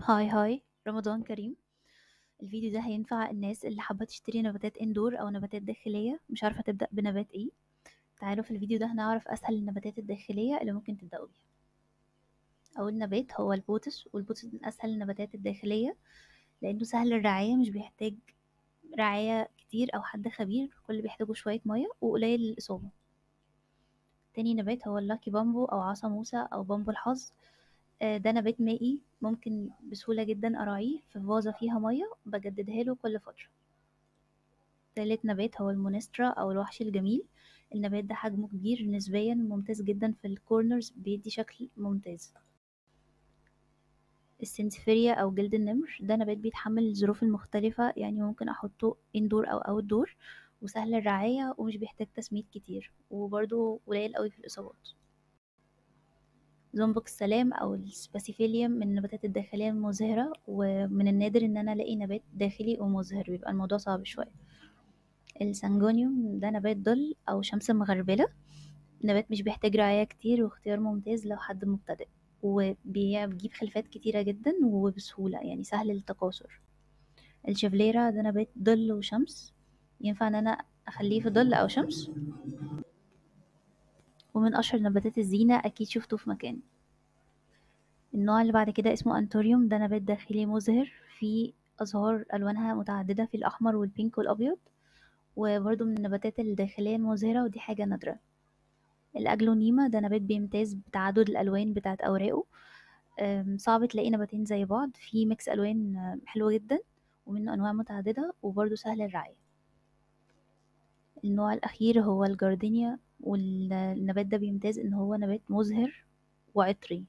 هاي هاي، رمضان كريم. الفيديو ده هينفع الناس اللي حابة تشتري نباتات اندور او نباتات داخلية، مش عارفة تبدأ بنبات ايه. تعالوا في الفيديو ده هنعرف اسهل النباتات الداخلية اللي ممكن تبدأوا بيها. اول نبات هو البوتس، والبوتس من اسهل النباتات الداخلية لانه سهل الرعاية، مش بيحتاج رعاية كتير او حد خبير، كل اللي بيحتاجه شوية مية وقليل الاصابة. تاني نبات هو اللاكي بامبو او عصا موسى او بامبو الحظ. ده نبات مائي، ممكن بسهولة جدا أراعيه في فازة فيها مية بجددها له كل فترة. تالت نبات هو المونسترا أو الوحش الجميل. النبات ده حجمه كبير نسبيا، ممتاز جدا في الكورنرز، بيدي شكل ممتاز. السنسفيريا أو جلد النمر، ده نبات بيتحمل الظروف المختلفة، يعني ممكن أحطه اندور أو اوت دور، وسهل الرعاية ومش بيحتاج تسميد كتير، وبرضه قليل قوي في الإصابات. زنبق السلام أو السباسيفيليوم من النباتات الداخلية المزهرة، ومن النادر إن أنا ألاقي نبات داخلي ومزهر، بيبقى الموضوع صعب شوية. السانجونيوم ده نبات ظل أو شمس مغربلة، نبات مش بيحتاج رعاية كتير، واختيار ممتاز لو حد مبتدئ، وبيجيب خلفات كتيرة جدا وبسهولة، يعني سهل التكاثر. الشيفليرا ده نبات ظل وشمس، ينفع إن أنا أخليه في ظل أو شمس، ومن أشهر نباتات الزينة، أكيد شفتوه في مكان. النوع اللي بعد كده اسمه أنتوريوم، ده نبات داخلي مزهر، فيه أزهار ألوانها متعددة، في الأحمر والبينك والأبيض، وبرضه من النباتات الداخلية المزهرة، ودي حاجة نادرة. الأجلونيما ده نبات بيمتاز بتعدد الألوان بتاعت أوراقه، صعب تلاقي نباتين زي بعض، في ميكس ألوان حلو جدا، ومنه أنواع متعددة، وبرضه سهل الرعاية. النوع الأخير هو الجاردينيا، والنبات ده بيمتاز إن هو نبات مزهر وعطري،